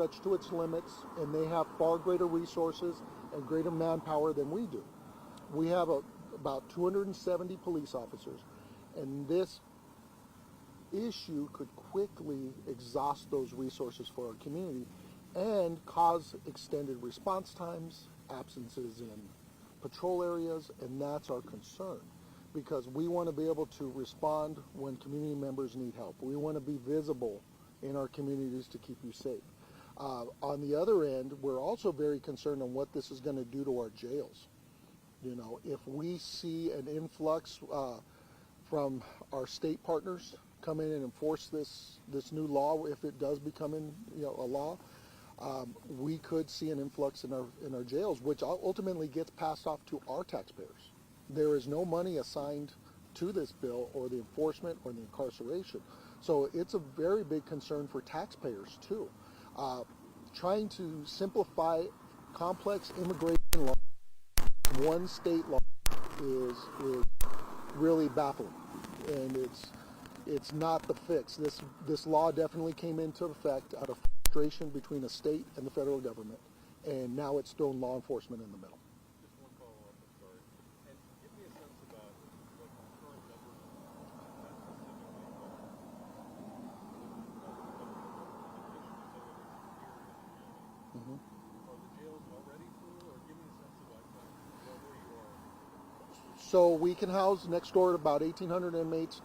stretched to its limits, and they have far greater resources and greater manpower than we do. We have about 270 police officers, and this issue could quickly exhaust those resources for our community and cause extended response times, absences in patrol areas, and that's our concern, because we want to be able to respond when community members need help. We want to be visible in our communities to keep you safe. On the other end, we're also very concerned on what this is going to do to our jails. You know, if we see an influx from our state partners come in and enforce this new law, if it does become a law, we could see an influx in our jails, which ultimately gets passed off to our taxpayers. There is no money assigned to this bill or the enforcement or the incarceration. So it's a very big concern for taxpayers too. Trying to simplify complex immigration law in one state law is really baffling, and it's not the fix. This law definitely came into effect out of frustration between the state and the federal government, and now it's thrown law enforcement in the middle. Just one follow-up, I'm sorry. And give me a sense about what the current numbers Mm-hmm. Are the jails already full, or give me a sense of where you are? So we can house next door about 1,800 inmates.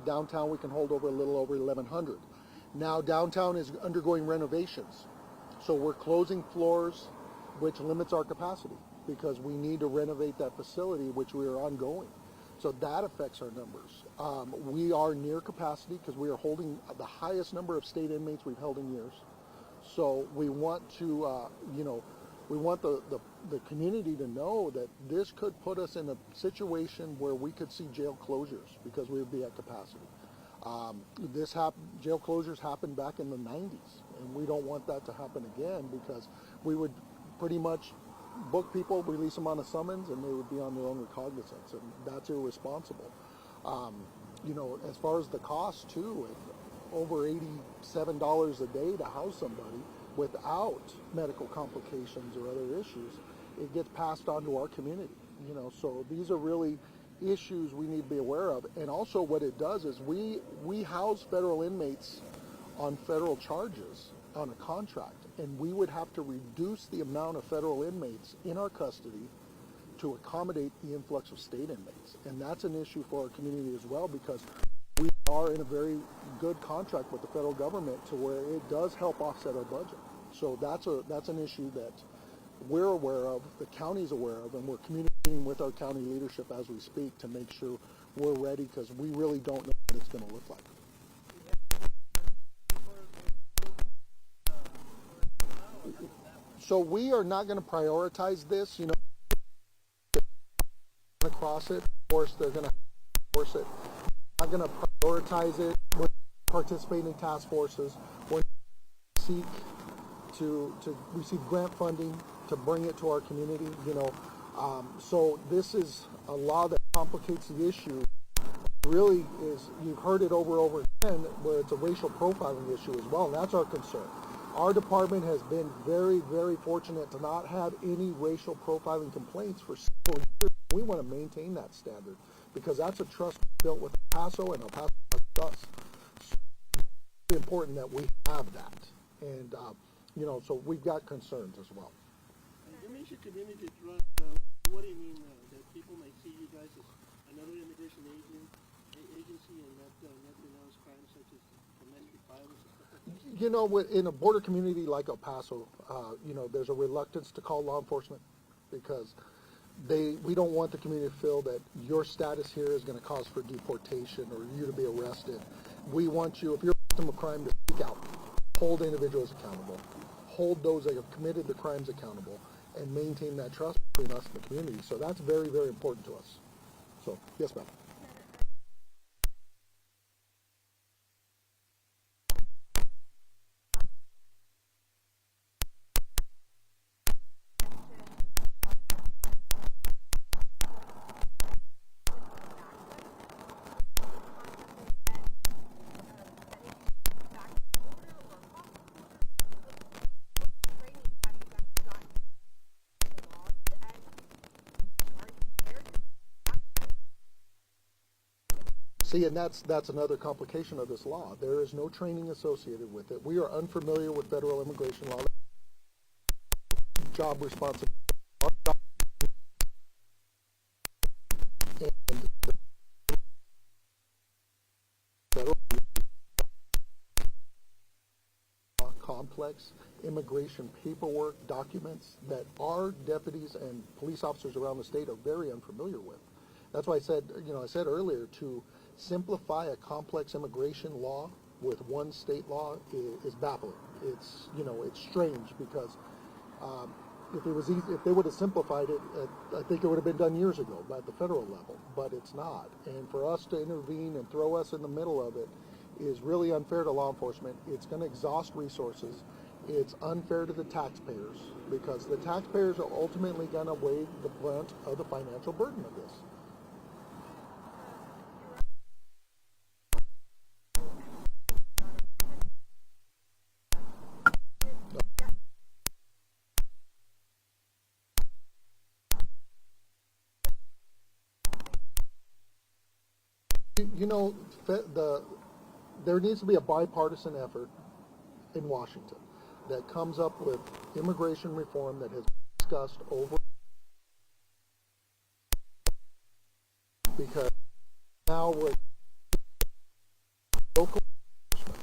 Downtown we can hold over a little over 1,100. Now downtown is undergoing renovations. So we're closing floors, which limits our capacity because we need to renovate that facility, which we are ongoing. So that affects our numbers. We are near capacity because we are holding the highest number of state inmates we've held in years. So we want to, we want the community to know that this could put us in a situation where we could see jail closures because we would be at capacity. Jail closures happened back in the 90s, and we don't want that to happen again because we would pretty much book people, release them on a summons, and they would be on their own recognizance, and that's irresponsible. As far as the cost too, over $87 a day to house somebody without medical complications or other issues, it gets passed on to our community. So these are really issues we need to be aware of. And also what it does is we house federal inmates on federal charges on a contract, and we would have to reduce the amount of federal inmates in our custody to accommodate the influx of state inmates. And that's an issue for our community as well, because we are in a very good contract with the federal government to where it does help offset our budget. So that's an issue that we're aware of, the county's aware of, and we're communicating with our county leadership as we speak to make sure we're ready, because we really don't know what it's going to look like. So we are not going to prioritize this, across it. Of course, they're going to force it. We're not going to prioritize it. We're participating in task forces. We're seek to receive grant funding to bring it to our community. So this is a law that complicates the issue. Really is, you've heard it over and over again, where it's a racial profiling issue as well, and that's our concern. Our department has been very, very fortunate to not have any racial profiling complaints for several years. We want to maintain that standard because that's a trust built with Paso, and El Paso has us. So it's very important that we have that. And, so we've got concerns as well. You mentioned community trust. What do you mean that people may see you guys as another immigration agency and not denounce crimes such as domestic violence? In a border community like El Paso, there's a reluctance to call law enforcement because we don't want the community to feel that your status here is going to cause for deportation or you to be arrested. We want you, if you're a victim of crime, to speak out, hold individuals accountable, hold those that have committed the crimes accountable, and maintain that trust between us and the community. So that's very, very important to us. So, yes, ma'am. See, and that's another complication of this law. There is no training associated with it. We are unfamiliar with federal immigration law. Job responsibility. And federal complex immigration paperwork documents that our deputies and police officers around the state are very unfamiliar with. That's why I said earlier, to simplify a complex immigration law with one state law is baffling. It's strange because if it was easy, if they would have simplified it, I think it would have been done years ago at the federal level, but it's not. And for us to intervene and throw us in the middle of it is really unfair to law enforcement. It's going to exhaust resources. It's unfair to the taxpayers because the taxpayers are ultimately going to weigh the brunt of the financial burden of this. There needs to be a bipartisan effort in Washington that comes up with immigration reform that has been discussed over, because now with local enforcement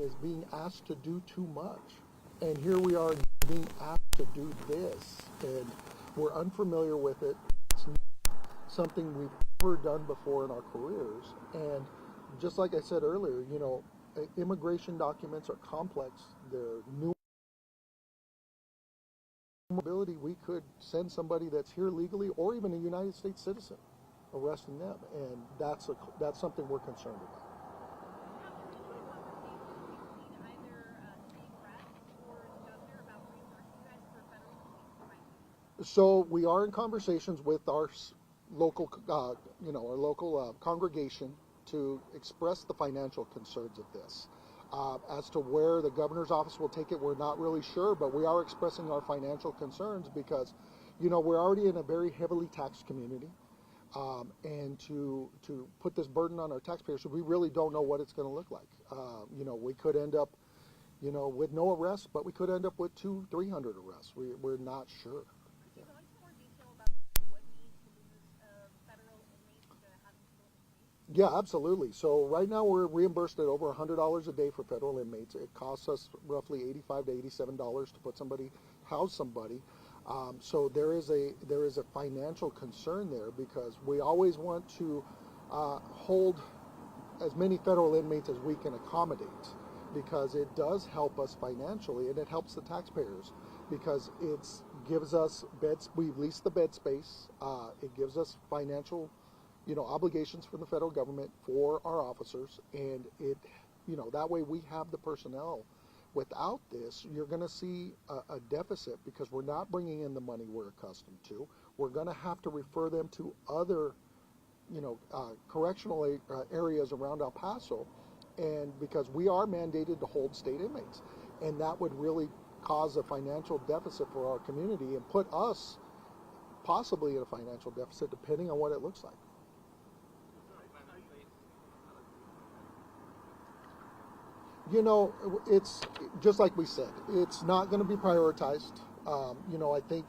is being asked to do too much, and here we are being asked to do this, and we're unfamiliar with it. It's not something we've ever done before in our careers, and just like I said earlier, immigration documents are complex. They're new. Ability, we could send somebody that's here legally, or even a United States citizen, arresting them, and that's something we're concerned about. So we are in conversations with our local, our local congregation to express the financial concerns of this. As to where the governor's office will take it, we're not really sure, but we are expressing our financial concerns because, we're already in a very heavily taxed community, and to put this burden on our taxpayers, so we really don't know what it's going to look like. We could end up, with no arrests, but we could end up with 200-300 arrests. We're not sure. Yeah, absolutely. So right now we're reimbursed at over $100 a day for federal inmates. It costs us roughly $85 to $87 to house somebody. So there is a financial concern there because we always want to hold as many federal inmates as we can accommodate, because it does help us financially and it helps the taxpayers because it gives us beds. We lease the bed space. It gives us financial obligations from the federal government for our officers, and that way we have the personnel. Without this, you're going to see a deficit because we're not bringing in the money we're accustomed to. We're going to have to refer them to other, correctional areas around El Paso, and because we are mandated to hold state inmates, and that would really cause a financial deficit for our community and put us possibly in a financial deficit depending on what it looks like. It's just like we said, it's not going to be prioritized. I think,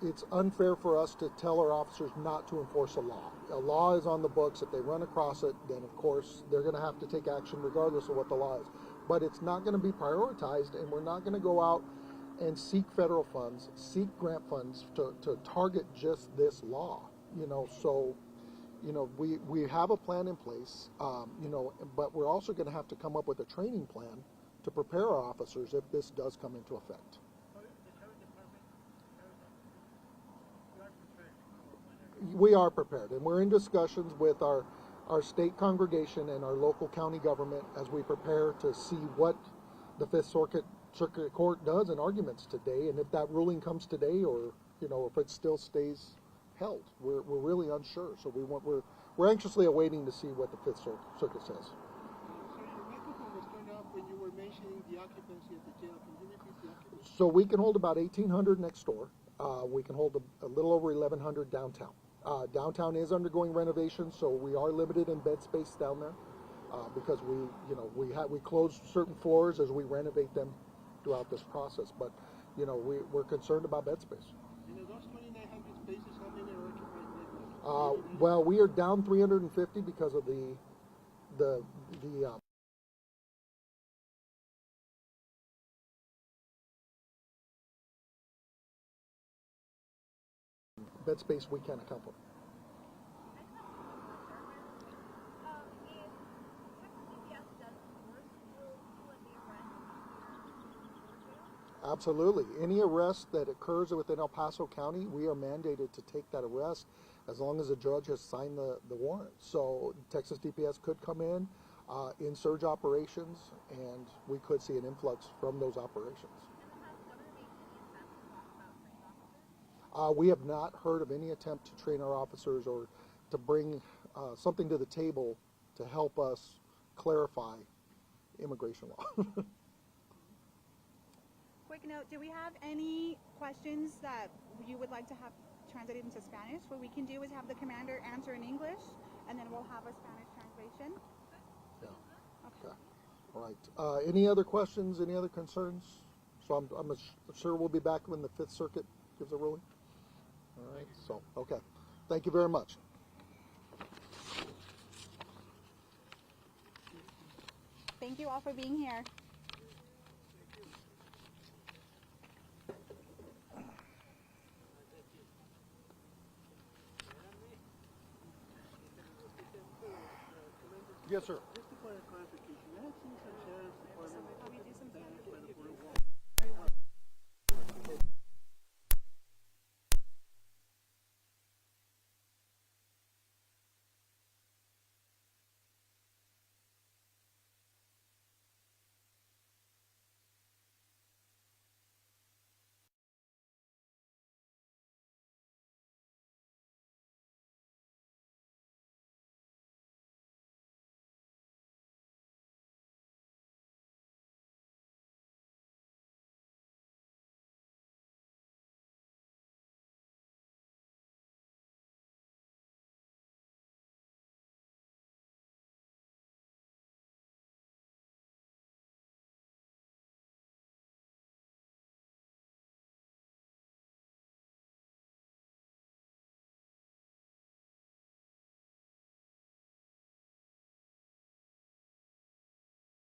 it's unfair for us to tell our officers not to enforce a law. A law is on the books. If they run across it, then of course they're going to have to take action regardless of what the law is. But it's not going to be prioritized, and we're not going to go out and seek federal funds, seek grant funds to target just this law. So we have a plan in place, but we're also going to have to come up with a training plan to prepare our officers if this does come into effect. We are prepared, and we're in discussions with our state congregation and our local county government as we prepare to see what the Fifth Circuit Court does in arguments today, and if that ruling comes today, or if it still stays held. We're really unsure, so we're anxiously awaiting to see what the Fifth Circuit says. So your microphone was turned off when you were mentioning the occupancy at the jail. Can you repeat the occupancy? So we can hold about 1,800 next door. We can hold a little over 1,100 downtown. Downtown is undergoing renovation, so we are limited in bed space down there because we close certain floors as we renovate them throughout this process. But we're concerned about bed space. And of those 2,900 spaces, how many are occupied? Well, we are down 350 because of the bed space we can't account for. Absolutely. Any arrest that occurs within El Paso County, we are mandated to take that arrest as long as the judge has signed the warrant. So Texas DPS could come in surge operations, and we could see an influx from those operations. We have not heard of any attempt to train our officers or to bring something to the table to help us clarify immigration law. Quick note, do we have any questions that you would like to have translated into Spanish? What we can do is have the commander answer in English, and then we'll have a Spanish translation. Yeah. Okay. All right. Any other questions? Any other concerns? So I'm sure we'll be back when the Fifth Circuit gives a ruling. All right. So, okay. Thank you very much. Thank you all for being here. Yes, sir. Just a point of clarification, I have seen some sheriffs